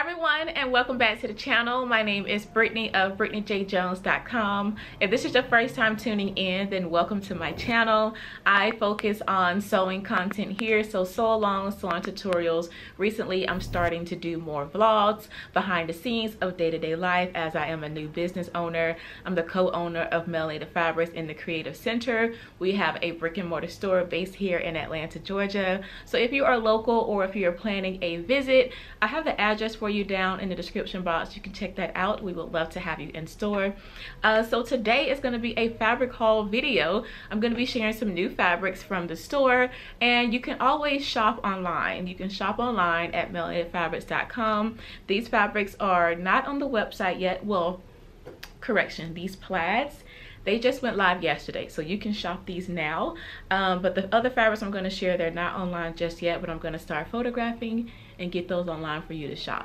everyone, and welcome back to the channel. My name is Brittany of BrittanyJJones.com. If this is your first time tuning in, then welcome to my channel. I focus on sewing content here, so sew along, sewing tutorials. Recently, I'm starting to do more vlogs, behind the scenes of day-to-day life, as I am a new business owner. I'm the co-owner of Melanated Fabrics in the Creative Center. We have a brick and mortar store based here in Atlanta, Georgia. So if you are local or if you're planning a visit, I have the address for you down in the description box. You can check that out. We would love to have you in store. So today is going to be a fabric haul video. I'm going to be sharing some new fabrics from the store, and you can always shop online. You can shop online at melanatedfabrics.com. These fabrics are not on the website yet. Well, correction, these plaids, they just went live yesterday, so you can shop these now. But the other fabrics I'm going to share, they're not online just yet, but I'm going to start photographing and get those online for you to shop.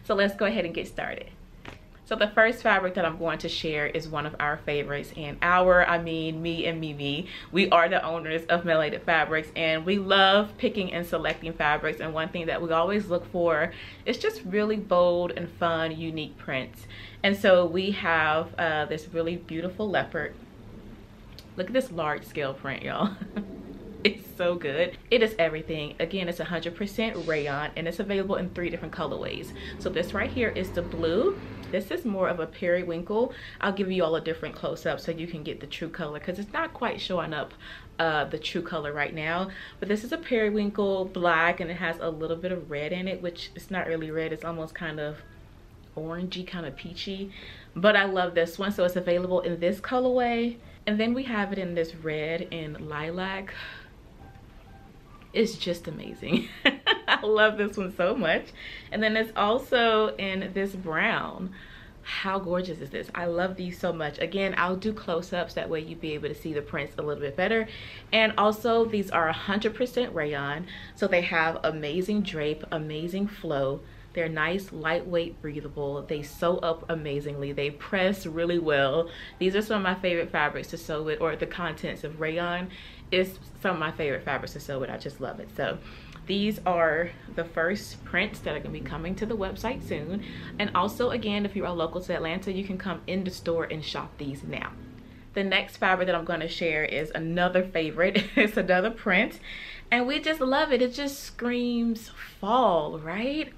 So let's go ahead and get started. So the first fabric that I'm going to share is one of our favorites, and I mean me and Mimi. We are the owners of Melanated Fabrics, and we love picking and selecting fabrics, and one thing that we always look for is just really bold and fun, unique prints. And so we have this really beautiful leopard. Look at this large scale print, y'all. It's so good. It is everything. Again, it's 100% rayon, and it's available in 3 different colorways. So this right here is the blue. This is more of a periwinkle. I'll give you all a different close-up so you can get the true color, because it's not quite showing up the true color right now. But this is a periwinkle black, and it has a little bit of red in it, which it's not really red. It's almost kind of orangey, kind of peachy. But I love this one. So it's available in this colorway. And then we have it in this red and lilac. It's just amazing. I love this one so much. And then it's also in this brown. How gorgeous is this? I love these so much. Again, I'll do close-ups, that way you'll be able to see the prints a little bit better. And also, these are 100% rayon, so they have amazing drape, amazing flow. They're nice, lightweight, breathable. They sew up amazingly. They press really well. These are some of my favorite fabrics to sew with, or the contents of rayon is some of my favorite fabrics to sew with. I just love it. So these are the first prints that are going to be coming to the website soon. And also, again, if you are local to Atlanta, you can come in the store and shop these now. The next fabric that I'm going to share is another favorite. It's another print, and we just love it. It just screams fall, right?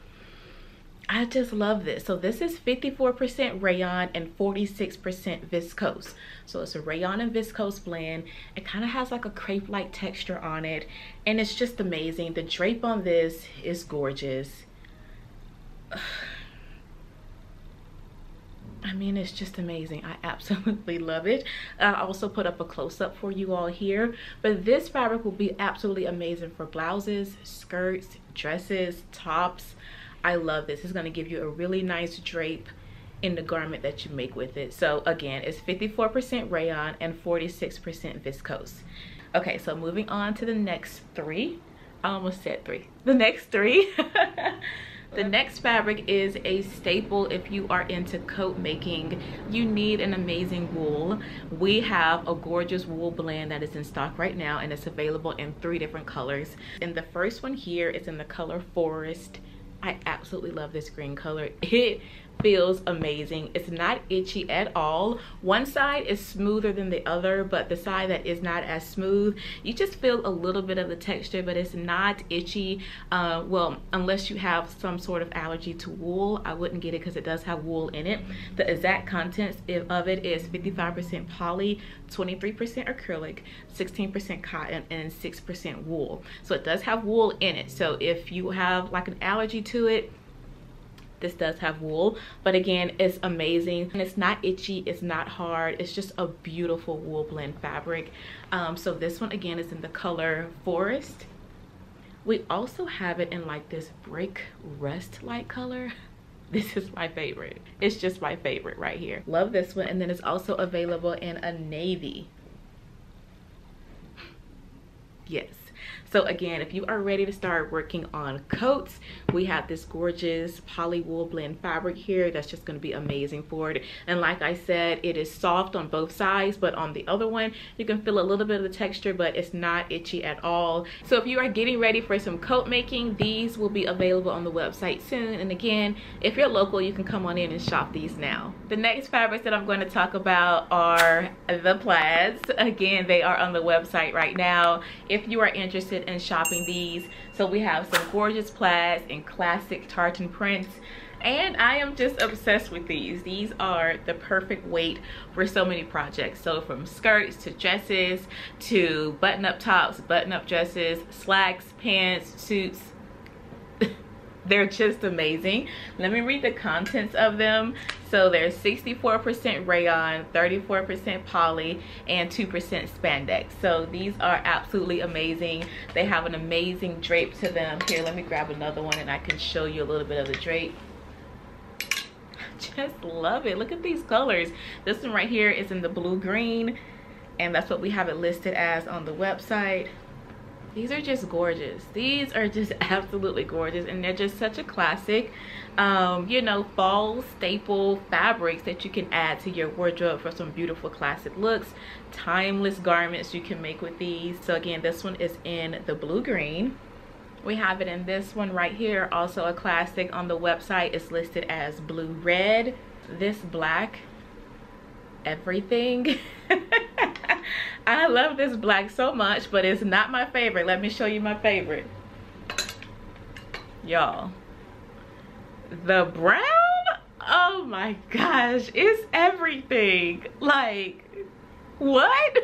I just love this. So this is 54% rayon and 46% viscose. So it's a rayon and viscose blend. It kind of has like a crepe-like texture on it, and it's just amazing. The drape on this is gorgeous. I mean, it's just amazing. I absolutely love it. I also put up a close-up for you all here, but this fabric will be absolutely amazing for blouses, skirts, dresses, tops. I love this. It's going to give you a really nice drape in the garment that you make with it. So again, it's 54% rayon and 46% viscose. Okay, so moving on to the next 3. I almost said 3. The next 3. The next fabric is a staple if you are into coat making. You need an amazing wool. We have a gorgeous wool blend that is in stock right now, and it's available in 3 different colors. And the first one here is in the color Forest. I absolutely love this green color. It feels amazing. It's not itchy at all. One side is smoother than the other, but the side that is not as smooth, you just feel a little bit of the texture, but it's not itchy. Well, unless you have some sort of allergy to wool, I wouldn't get it because it does have wool in it. The exact contents of it is 55% poly, 23% acrylic, 16% cotton, and 6% wool. So it does have wool in it. So if you have like an allergy to it, this does have wool, but again, it's amazing. And it's not itchy, it's not hard. It's just a beautiful wool blend fabric. So this one again is in the color Forest. We also have it in like this brick rust like color. This is my favorite. It's just my favorite right here. Love this one. And then it's also available in a navy. Yes. So again, if you are ready to start working on coats, we have this gorgeous poly wool blend fabric here that's just going to be amazing for it. And like I said, it is soft on both sides, but on the other one you can feel a little bit of the texture, but it's not itchy at all. So if you are getting ready for some coat making, these will be available on the website soon. And again, if you're local, you can come on in and shop these now. The next fabrics that I'm going to talk about are the plaids. Again, they are on the website right now if you are interested in shopping these. So we have some gorgeous plaids in classic tartan prints, and I am just obsessed with these. These are the perfect weight for so many projects. So from skirts to dresses to button-up tops, button-up dresses, slacks, pants, suits. They're just amazing. Let me read the contents of them. So they're 64% rayon, 34% poly, and 2% spandex. So these are absolutely amazing. They have an amazing drape to them. Here, let me grab another one and I can show you a little bit of the drape. Just love it. Look at these colors. This one right here is in the blue green, and that's what we have it listed as on the website. These are just gorgeous. These are just absolutely gorgeous, and they're just such a classic, you know, fall staple fabrics that you can add to your wardrobe for some beautiful classic looks. Timeless garments you can make with these. So again, this one is in the blue green. We have it in this one right here, also a classic. On the website it's listed as blue red. This black, everything. I love this black so much, but it's not my favorite. Let me show you my favorite. Y'all, the brown, oh my gosh, it's everything. Like, what?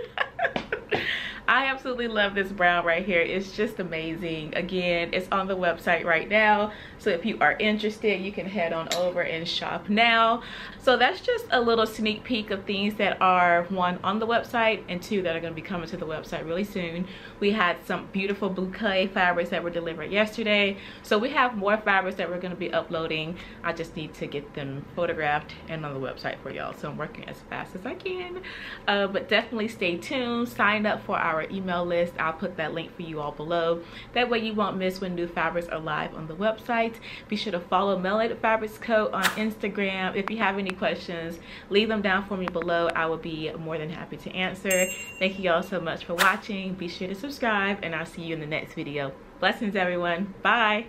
I absolutely love this brown right here. It's just amazing. Again, it's on the website right now, so if you are interested, you can head on over and shop now. So that's just a little sneak peek of things that are, one, on the website, and two, that are going to be coming to the website really soon. We had some beautiful bouquet fabrics that were delivered yesterday, so we have more fabrics that we're going to be uploading. I just need to get them photographed and on the website for y'all, so I'm working as fast as I can. But definitely stay tuned. Sign up for our email list. I'll put that link for you all below. That way you won't miss when new fabrics are live on the website. Be sure to follow Melanated Fabrics Co. on Instagram. If you have any questions, leave them down for me below. I will be more than happy to answer. Thank you all so much for watching. Be sure to subscribe, and I'll see you in the next video. Blessings, everyone. Bye.